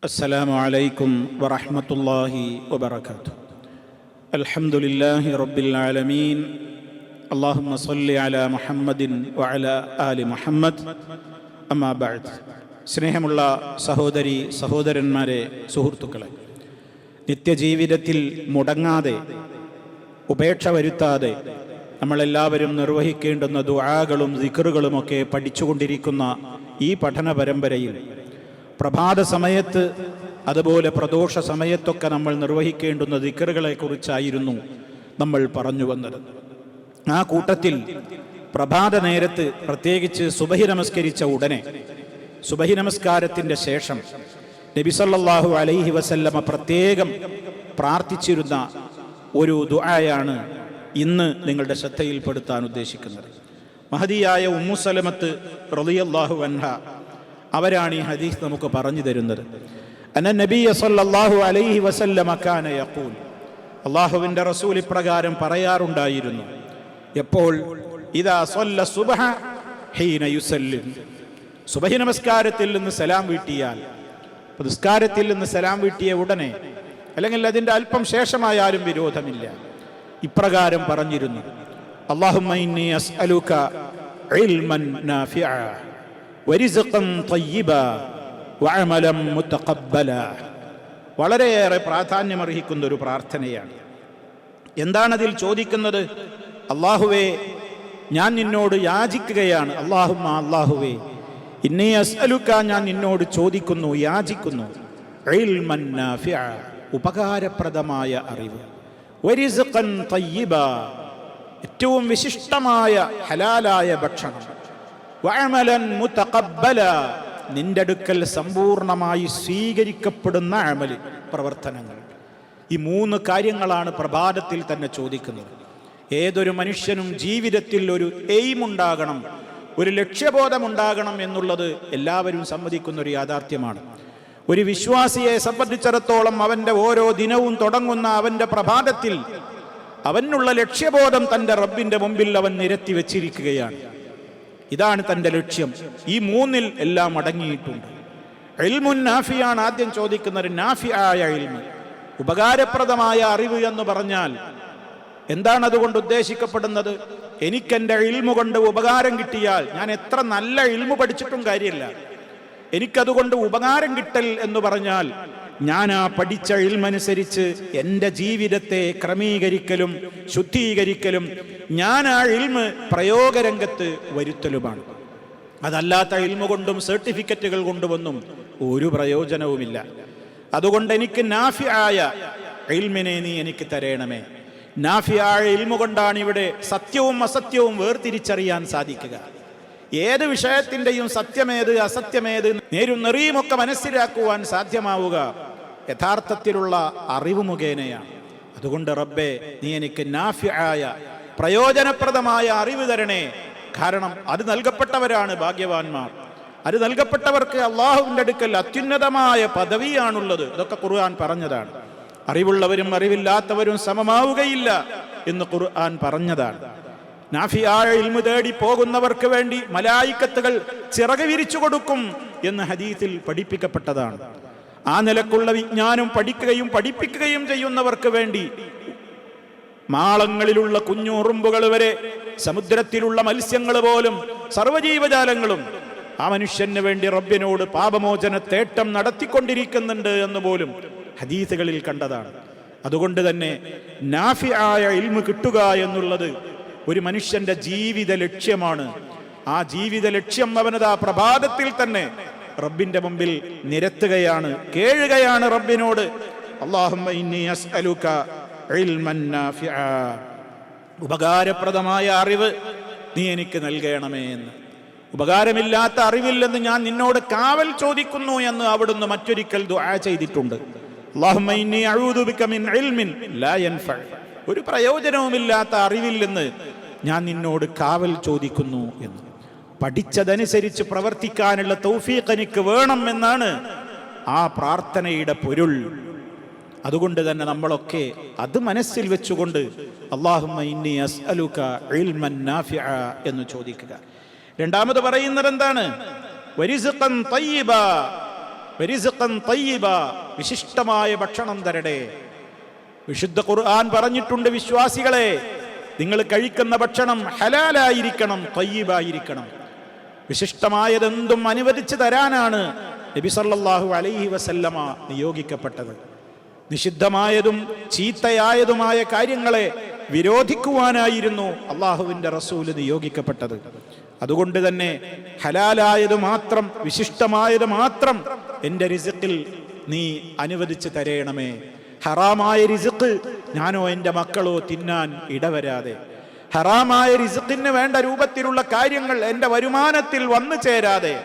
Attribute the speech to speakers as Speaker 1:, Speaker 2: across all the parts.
Speaker 1: السلام عليكم ورحمة الله وبركاته. الحمد لله رب العالمين. اللهم صل على محمد وعلى آل محمد. أما بعد. സ്നേഹമുള്ള സഹോദരി സഹോദരന്മാരെ, സുഹൃത്തുക്കളെ, നിത്യജീവിതത്തിൽ മുടങ്ങാതെ ഉപേക്ഷ വരുത്താതെ നമ്മളെല്ലാവരും നിർവഹിക്കേണ്ടുന്ന ദുആകളും ദിക്റുകളുമൊക്കെ പഠിച്ചുകൊണ്ടിരിക്കുന്ന ഈ പഠന പരമ്പരയിൽ പ്രഭാത സമയത്ത് അതുപോലെ പ്രദോഷ സമയത്തൊക്കെ നമ്മൾ നിർവഹിക്കേണ്ടുന്ന ദിക്റുകളെ കുറിച്ചായിരുന്നു നമ്മൾ പറഞ്ഞു വന്നത്. ആ കൂട്ടത്തിൽ പ്രഭാത നേരത്ത്, പ്രത്യേകിച്ച് സുബഹി നമസ്കരിച്ച ഉടനെ, സുബഹി നമസ്കാരത്തിൻ്റെ ശേഷം നബി സല്ലല്ലാഹു അലൈഹി വസല്ലമ പ്രത്യേകം പ്രാർത്ഥിച്ചിരുന്ന ഒരു ദുആയാണ് ഇന്ന് നിങ്ങളുടെ ശ്രദ്ധയിൽപ്പെടുത്താൻ ഉദ്ദേശിക്കുന്നത്. മഹദിയായ ഉമ്മു സലമത്ത് റളിയല്ലാഹു അൻഹ അവരാണ് ഈ ഹദീസ് നമുക്ക് പറഞ്ഞു തരുന്നത്. അന്ന നബിയ സല്ലല്ലാഹു അലൈഹി വസല്ലമ കാന യഖൂൽ, അല്ലാഹുവിൻ്റെ റസൂൽ ഇപ്രകാരം പറയാറുണ്ടായിരുന്നു. എപ്പോൾ? ഇദാ സല്ല സുബ്ഹ ഹീന യുസല്ലിം, സുബഹി നമസ്കാരത്തിൽ നിന്ന് സലാം വീട്ടിയാൽ, നിസ്കാരത്തിൽ നിന്ന് സലാം വീട്ടിയ ഉടനെ അല്ലെങ്കിൽ അതിൻ്റെ അല്പം ശേഷമായാലും വിരോധമില്ല, ഇപ്രകാരം പറഞ്ഞിരുന്നു: അല്ലാഹുമ്മ ഇന്നി അസ്അലുക ഇൽമൻ നാഫിഅ വരിസ്ഖൻ തയ്യിബ വഅമലൻ മുതഖബ്ബല. വളരെയേറെ പ്രാധാന്യമർഹിക്കുന്ന ഒരു പ്രാർത്ഥനയാണ്. എന്താണതിൽ ചോദിക്കുന്നത്? അല്ലാഹുവേ, ഞാൻ നിന്നോട് യാചിക്കുകയാണ്. അല്ലാഹുമ്മ, അല്ലാഹുവേ, ഇന്നി അസ്അലുക, ഞാൻ നിന്നോട് ചോദിക്കുന്നു, യാചിക്കുന്നു, ഇൽമൻ നാഫിഅ, ഉപകാരപ്രദമായ അറിവ്, വരിസ്ഖൻ തയ്യിബ, ഏറ്റവും വിശിഷ്ടമായ ഹലാലായ ഭക്ഷണം, വഅമലൻ മുതഖബ്ബല, നിന്റെ അടുക്കൽ സമ്പൂർണമായി സ്വീകരിക്കപ്പെടുന്ന അമല്, പ്രവർത്തനങ്ങൾ. ഈ മൂന്ന് കാര്യങ്ങളാണ് പ്രഭാതത്തിൽ തന്നെ ചോദിക്കുന്നത്. ഏതൊരു മനുഷ്യനും ജീവിതത്തിൽ ഒരു എയിം ഉണ്ടാകണം, ഒരു ലക്ഷ്യബോധമുണ്ടാകണം എന്നുള്ളത് എല്ലാവരും സമ്മതിക്കുന്ന ഒരു യാഥാർത്ഥ്യമാണ്. ഒരു വിശ്വാസിയെ സംബന്ധിച്ചിടത്തോളം അവൻ്റെ ഓരോ ദിനവും തുടങ്ങുന്ന അവൻ്റെ പ്രഭാതത്തിൽ അവനുള്ള ലക്ഷ്യബോധം തൻ്റെ റബ്ബിൻ്റെ മുമ്പിൽ അവൻ നിരത്തി വെച്ചിരിക്കുകയാണ്. ഇതാണ് തൻ്റെ ലക്ഷ്യം. ഈ മൂന്നിൽ എല്ലാം അടങ്ങിയിട്ടുണ്ട്. ഇൽമുൻ നാഫിയാണ് ആദ്യം ചോദിക്കുന്നത്. നാഫിയായ ഇൽമ്, ഉപകാരപ്രദമായ അറിവ് എന്ന് പറഞ്ഞാൽ എന്താണ് അതുകൊണ്ട് ഉദ്ദേശിക്കപ്പെടുന്നത്? എനിക്കെൻ്റെ ഇൽമു കൊണ്ട് ഉപകാരം കിട്ടിയാൽ, ഞാൻ എത്ര നല്ല ഇൽമു പഠിച്ചിട്ടും കാര്യമില്ല, എനിക്കതുകൊണ്ട് ഉപകാരം കിട്ടൽ എന്ന് പറഞ്ഞാൽ ഞാൻ ആ പഠിച്ച ഇൽമനുസരിച്ച് എൻ്റെ ജീവിതത്തെ ക്രമീകരിക്കലും ശുദ്ധീകരിക്കലും ഞാൻ ആ ഇൽമ് പ്രയോഗരംഗത്ത് വരുത്തലുമാണ്. അതല്ലാത്ത ഇൽമു കൊണ്ടും സർട്ടിഫിക്കറ്റുകൾ കൊണ്ടുവന്നും ഒരു പ്രയോജനവുമില്ല. അതുകൊണ്ട് എനിക്ക് നാഫിയായ ഇൽമിനെ നീ എനിക്ക് തരേണമേ. നാഫിയായ ഇൽമു കൊണ്ടാണ് ഇവിടെ സത്യവും അസത്യവും വേർതിരിച്ചറിയാൻ സാധിക്കുക. ഏത് വിഷയത്തിൻ്റെയും സത്യമേത് അസത്യമേത് നേരും നെറിയുമൊക്കെ മനസ്സിലാക്കുവാൻ സാധ്യമാവുക യഥാർത്ഥത്തിലുള്ള അറിവ് മുഖേനയാണ്. അതുകൊണ്ട് റബ്ബേ, നീ എനിക്ക് നാഫിയായ പ്രയോജനപ്രദമായ അറിവ് തരണേ. കാരണം അത് നൽകപ്പെട്ടവരാണ് ഭാഗ്യവാന്മാർ. അത് നൽകപ്പെട്ടവർക്ക് അള്ളാഹുവിൻ്റെ അടുക്കൽ അത്യുന്നതമായ പദവിയാണുള്ളത്. ഇതൊക്കെ ഖുർആൻ പറഞ്ഞതാണ്. അറിവുള്ളവരും അറിവില്ലാത്തവരും സമമാവുകയില്ല എന്ന് ഖുർആൻ പറഞ്ഞതാണ്. നാഫിയായ ഇൽമു തേടി പോകുന്നവർക്ക് വേണ്ടി മലായിക്കത്തുകൾ ചിറക് വിരിച്ചു കൊടുക്കും എന്ന് ഹദീസിൽ പഠിപ്പിക്കപ്പെട്ടതാണ്. ആ നിലക്കുള്ള വിജ്ഞാനം പഠിക്കുകയും പഠിപ്പിക്കുകയും ചെയ്യുന്നവർക്ക് വേണ്ടി മാളങ്ങളിലുള്ള കുഞ്ഞുറുമ്പുകൾ വരെ, സമുദ്രത്തിലുള്ള മത്സ്യങ്ങൾ പോലും, സർവ്വജീവജാലങ്ങളും ആ മനുഷ്യന് വേണ്ടി റബ്ബിനോട് പാപമോചന തേട്ടം നടത്തിക്കൊണ്ടിരിക്കുന്നുണ്ട് എന്ന് പോലും ഹദീസുകളിൽ കണ്ടതാണ്. അതുകൊണ്ട് തന്നെ നാഫിയായ ഇൽമു കിട്ടുക എന്നുള്ളത് ഒരു മനുഷ്യന്റെ ജീവിത ലക്ഷ്യമാണ്. ആ ജീവിത ലക്ഷ്യം അവനതാ പ്രഭാതത്തിൽ തന്നെ റബ്ബിന്റെ മുമ്പിൽ നിരത്തുകയാണ്, കേഴുകയാണ് റബ്ബിനോട്. അല്ലാഹുമ്മ ഇന്നി അസ്അലുക ഇൽമൻ നാഫിഅ, ഉപകാരപ്രദമായ അറിവ് നീ എനിക്ക് നൽകണമേ എന്ന്. ഉപകാരമില്ലാത്ത അറിവില്ലെന്ന് ഞാൻ നിന്നോട് കാവൽ ചോദിക്കുന്നു എന്ന് അവിടുന്ന് മറ്റൊരിക്കൽ ദുആ ചെയ്തിട്ടുണ്ട്. അല്ലാഹുമ്മ ഇന്നി അഊദു ബിക മിൻ ഇൽമിൻ ലാ യൻഫഅ, ഒരു പ്രയോജനവുമില്ലാത്ത അറിവിൽ നിന്ന് ഞാൻ നിന്നോട് കാവൽ ചോദിക്കുന്നു എന്ന്. പഠിച്ചതനുസരിച്ച് പ്രവർത്തിക്കാനുള്ള തൗഫീഖ് എനിക്ക് വേണം എന്നാണ് ആ പ്രാർത്ഥനയുടെ പൊരുൾ. അതുകൊണ്ട് തന്നെ നമ്മളൊക്കെ അത് മനസ്സിൽ വെച്ചുകൊണ്ട് അല്ലാഹുമ്മ ഇന്നി അസ്അലുക ഇൽമൻ നാഫിഅ എന്ന് ചോദിക്കുക. രണ്ടാമത് പറയുന്നത് എന്താണ്? വരിസ്ഖൻ തയ്യിബ, വരിസ്ഖൻ തയ്യിബ, വിശിഷ്ടമായ ഭക്ഷണം തരണേ. വിശുദ്ധ ഖുർആൻ പറഞ്ഞിട്ടുണ്ട്, വിശ്വാസികളെ നിങ്ങൾ കഴിക്കുന്ന ഭക്ഷണം ഹലാലായിരിക്കണം, തയ്യിബായിരിക്കണം. വിശിഷ്ടമായതെന്തും അനുവദിച്ചു തരാനാണ് നബി സല്ലല്ലാഹു അലൈഹി വസല്ലമ നിയോഗിക്കപ്പെട്ടത്. നിഷിദ്ധമായതും ചീത്തയായതുമായ കാര്യങ്ങളെ വിരോധിക്കുവാനായിരുന്നു അള്ളാഹുവിൻ്റെ റസൂല് നിയോഗിക്കപ്പെട്ടത്. അതുകൊണ്ട് തന്നെ ഹലാലായത് മാത്രം, വിശിഷ്ടമായത് മാത്രം എൻ്റെ റിസ്ഖിൽ നീ അനുവദിച്ചു തരേണമേ. ഹറാമായ റിസ്ഖ് ഞാനോ എൻ്റെ മക്കളോ തിന്നാൻ ഇടവരാതെ, ഹറാമായ റിസ്ഖിന് വേണ്ട രൂപത്തിലുള്ള കാര്യങ്ങൾ എൻ്റെ വരുമാനത്തിൽ വന്നു ചേരാതെ,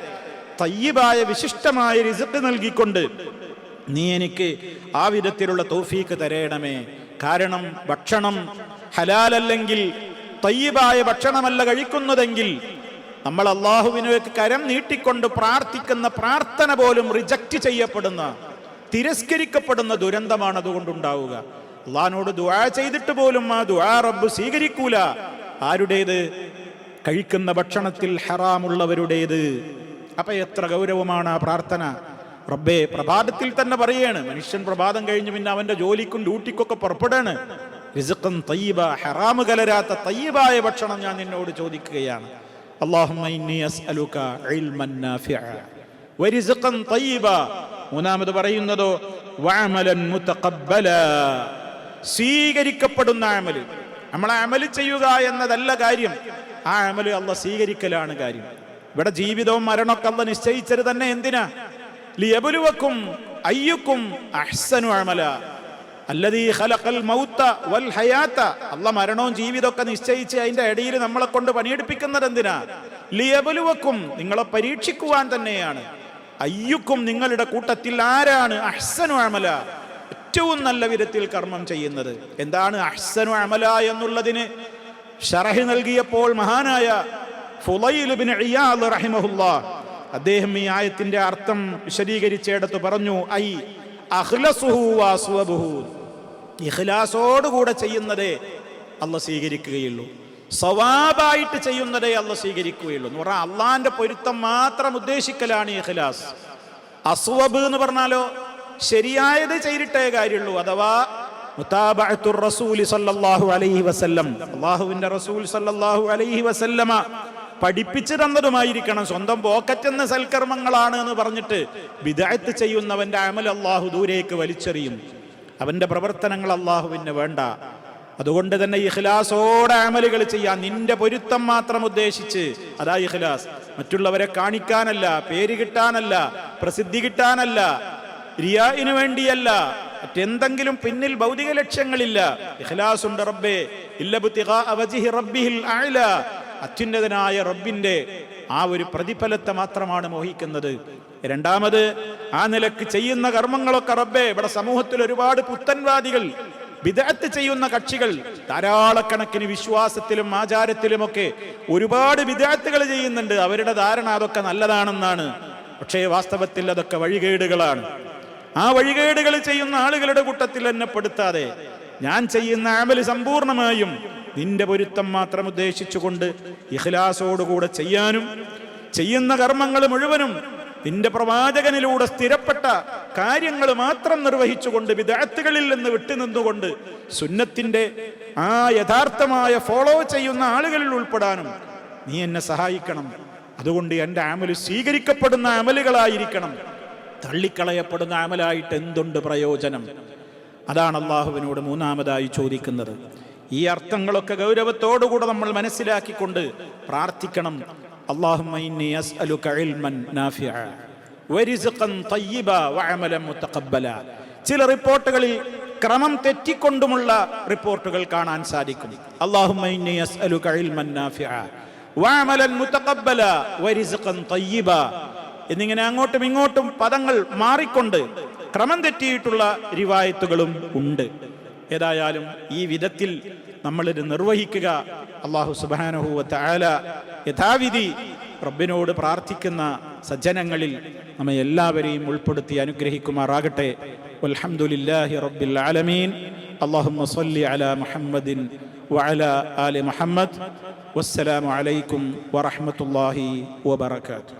Speaker 1: തയ്യിബായ വിശിഷ്ടമായ റിസ്ഖ് നൽകിക്കൊണ്ട് നീ എനിക്ക് ആ വിധത്തിലുള്ള തൗഫീക്ക് തരേണമേ. കാരണം ഭക്ഷണം ഹലാലല്ലെങ്കിൽ, തയ്യിബായ ഭക്ഷണമല്ല കഴിക്കുന്നതെങ്കിൽ, നമ്മൾ അള്ളാഹുവിനേക്ക് കരം നീട്ടിക്കൊണ്ട് പ്രാർത്ഥിക്കുന്ന പ്രാർത്ഥന പോലും റിജക്റ്റ് ചെയ്യപ്പെടുന്ന, തിരസ്കരിക്കപ്പെടുന്ന ദുരന്തമാണ് അതുകൊണ്ടുണ്ടാവുക. അള്ളാഹിനോട് ദുആ ചെയ്തിട്ട് പോലും ആ ദുആ റബ്ബ് സ്വീകരിക്കൂല. ആരുടേത്? കഴിക്കുന്ന ഭക്ഷണത്തിൽ ഹറാമുള്ളവരുടേത്. അപ്പൊ എത്ര ഗൗരവമാണ് ആ പ്രാർത്ഥന. റബ്ബേ, പ്രഭാതത്തിൽ തന്നെ പറയാണ്, മനുഷ്യൻ പ്രഭാതം കഴിഞ്ഞ് പിന്നെ അവന്റെ ജോലിക്കും ഡ്യൂട്ടിക്കൊക്കെ പുറപ്പെടാണ്. റിസ്ഖൻ തയ്യിബ, ഹറാമ് കലരാത്ത തയ്യിബായ ഭക്ഷണം ഞാൻ നിന്നോട് ചോദിക്കുകയാണ്. അല്ലാഹുമ്മ ഇന്നി അസ്അലുക ഇൽമൻ നാഫിഅ വരിസ്ഖൻ തയ്യിബ. മൂന്നാമത് പറയുന്നതോ വഅമലൻ മുതഖബ്ബല, സ്വീകരിക്കപ്പെടുന്ന അമല്. നമ്മൾ അമല് ചെയ്യുക എന്നതല്ല കാര്യം, ആ അമല് അല്ലാഹ് സ്വീകരിക്കലാണ് കാര്യം. ഇവിടെ ജീവിതവും മരണമൊക്കെ അല്ലാഹ് നിശ്ചയിച്ചത് തന്നെ എന്തിനാ? ലിയബ്ലുവക്കും അയ്യുക്കും അഹ്സനു അമല അല്ലദീ ഖലഖൽ മൗത വൽ ഹയാത. അല്ലാഹ് മരണവും ജീവിതമൊക്കെ നിശ്ചയിച്ച് അതിന്റെ ഇടയിൽ നമ്മളെ കൊണ്ട് പണിയെടുപ്പിക്കുന്നത് എന്തിനാ? ലിയബ്ലുവക്കും, നിങ്ങളെ പരീക്ഷിക്കുവാൻ തന്നെയാണ്. അയ്യുക്കും, നിങ്ങളുടെ കൂട്ടത്തിൽ ആരാണ് അഹ്സനു അമല, ഏറ്റവും നല്ല വിധത്തിൽ കർമ്മം ചെയ്യുന്നത്. എന്താണ് അഹ്സനു അമല എന്നുള്ളതിന് ശറഹ് നൽകിയപ്പോൾ മഹാനായ ഫുളൈൽ ഇബ്നു ഇയാദ് റഹിമഹുല്ലാഹ് അദ്ദേഹം ഈ ആയത്തിന്റെ അർത്ഥം വിശദീകരിച്ചിടത്ത് പറഞ്ഞു, ഐ അഖ്ലസുഹു വഅസ്വബുഹു, ഇഖ്ലാസോടുകൂടെ ചെയ്യുന്നതേ അല്ലാഹ് സ്വീകരിക്കുകയുള്ളൂ, സവാബായിട്ട് ചെയ്യുന്നതേ അല്ലാഹ് സ്വീകരിക്കുകയുള്ളൂ എന്ന് പറഞ്ഞാൽ അള്ളാന്റെ പൊരുത്തം മാത്രം ഉദ്ദേശിക്കലാണ് ഇഖ്ലാസ്. അസ്വബ് എന്ന് പറഞ്ഞാലോ ശരിയായത് ചെയ്തിട്ടേ കാര്യമുള്ളൂ. അഥവാ മുതാബഅത്തുർ റസൂലി സല്ലല്ലാഹു അലൈഹി വസല്ലം, അല്ലാഹുവിന്റെ റസൂൽ സല്ലല്ലാഹു അലൈഹി വസല്ലമ പഠിപ്പിച്ചു തന്നതുമായിരിക്കണം. സ്വന്തം പോക്കറ്റെന്ന സൽക്കർമ്മങ്ങളാണ് എന്ന് പറഞ്ഞിട്ട് ബിദ്അത്ത് ചെയ്യുന്നവന്റെ അമൽ അല്ലാഹു ദൂരേക്ക് വലിച്ചെറിയും. അവന്റെ പ്രവർത്തനങ്ങൾ അല്ലാഹുവിന് വേണ്ട. അതുകൊണ്ട് തന്നെ ഇഖ്ലാസോടെ അമലുകൾ ചെയ്യാൻ, നിന്റെ പൊരുത്തം മാത്രം ഉദ്ദേശിച്ച്, അതാ ഇഖ്ലാസ്. മറ്റുള്ളവരെ കാണിക്കാനല്ല, പേര് കിട്ടാനല്ല, പ്രസിദ്ധി കിട്ടാനല്ല, റിയാഇന് വേണ്ടിയല്ല, മറ്റെന്തെങ്കിലും പിന്നിൽ ഭൗതിക ലക്ഷ്യങ്ങളില്ല. ഇഖ്ലാസ് ഉണ്ട് റബ്ബേ ഇല്ലബ്തിഗാ വജ്ഹി റബ്ബിഹിൽ അഅല, അത്യുന്നതനായ റബ്ബിന്റെ ആ ഒരു പ്രതിഫലത്തെ മാത്രമാണ് മോഹിക്കുന്നത്. രണ്ടാമത്, ആ നിലക്ക് ചെയ്യുന്ന കർമ്മങ്ങളൊക്കെ റബ്ബേ, ഇവിടെ സമൂഹത്തിൽ ഒരുപാട് പുത്തൻവാദികൾ, ബിദ്അത്ത് ചെയ്യുന്ന കക്ഷികൾ ധാരാളക്കണക്കിന് വിശ്വാസത്തിലും ആചാരത്തിലുമൊക്കെ ഒരുപാട് ബിദ്അത്തുകൾ ചെയ്യുന്നുണ്ട്. അവരുടെ ധാരണ അതൊക്കെ നല്ലതാണെന്നാണ്. പക്ഷേ വാസ്തവത്തിൽ അതൊക്കെ വഴികേടുകളാണ്. ആ വഴികേടുകൾ ചെയ്യുന്ന ആളുകളുടെ കൂട്ടത്തിൽ എന്നെ പെടുത്താതെ ഞാൻ ചെയ്യുന്ന അമല് സമ്പൂർണമായും നിന്റെ പൊരുത്തം മാത്രം ഉദ്ദേശിച്ചുകൊണ്ട് ഇഖ്ലാസോടുകൂടെ ചെയ്യാനും, ചെയ്യുന്ന കർമ്മങ്ങൾ മുഴുവനും നിന്റെ പ്രവാചകനിലൂടെ സ്ഥിരപ്പെട്ട കാര്യങ്ങൾ മാത്രം നിർവഹിച്ചുകൊണ്ട് ബിദ്അത്തുകളിൽ നിന്ന് വിട്ടുനിന്നുകൊണ്ട് സുന്നത്തിന്റെ ആ യഥാർത്ഥമായ ഫോളോ ചെയ്യുന്ന ആളുകളിൽ ഉൾപ്പെടാനും നീ എന്നെ സഹായിക്കണം. അതുകൊണ്ട് എൻ്റെ അമല് സ്വീകരിക്കപ്പെടുന്ന അമലുകളായിരിക്കണം. തള്ളിക്കളയപ്പെടുന്ന അമലായിട്ട് എന്തുണ്ട് പ്രയോജനം? അതാണ് അള്ളാഹുവിനോട് മൂന്നാമതായി ചോദിക്കുന്നത്. ഈ അർത്ഥങ്ങളൊക്കെ ഗൗരവത്തോടുകൂടെ നമ്മൾ മനസ്സിലാക്കിക്കൊണ്ട് പ്രാർത്ഥിക്കണം. അല്ലാഹുമ്മ ഇന്നി അസ്അലുക ഇൽമൻ നാഫിഅ വരിസ്ഖൻ തയ്യിബ വഅമലൻ മുതഖബ്ബല. ചില റിപ്പോർട്ടുകളിൽ ക്രമം തെറ്റിക്കൊണ്ടുമുള്ള റിപ്പോർട്ടുകൾ കാണാൻ സാധിക്കും. അല്ലാഹുമ്മ ഇന്നി അസ്അലുക ഇൽമൻ നാഫിഅ വഅമലൻ മുതഖബ്ബല വരിസ്ഖൻ തയ്യിബ എന്നിങ്ങനെ അങ്ങോട്ടും ഇങ്ങോട്ടും പദങ്ങൾ മാറിക്കൊണ്ട് ക്രമം തെറ്റിയിട്ടുള്ള റിവായത്തുകളും ഉണ്ട്. ഏതായാലും ഈ വിധത്തിൽ നമ്മളിത് നിർവഹിക്കുക. അല്ലാഹു സുബ്ഹാനഹു വ തആല യഥാവിധി റബ്ബിനോട് പ്രാർത്ഥിക്കുന്ന സജ്ജനങ്ങളിൽ നമ്മെ എല്ലാവരെയും ഉൾപ്പെടുത്തി അനുഗ്രഹിക്കുമാറാകട്ടെ. വൽഹംദുലില്ലാഹി റബ്ബിൽ ആലമീൻ. അല്ലാഹുമ്മ സ്വല്ലി അലാ മുഹമ്മദിൻ വഅലാ ആലി മുഹമ്മദ്. വസ്സലാമു അലൈക്കും വറഹ്മത്തുള്ളാഹി വബറകാതുഹു.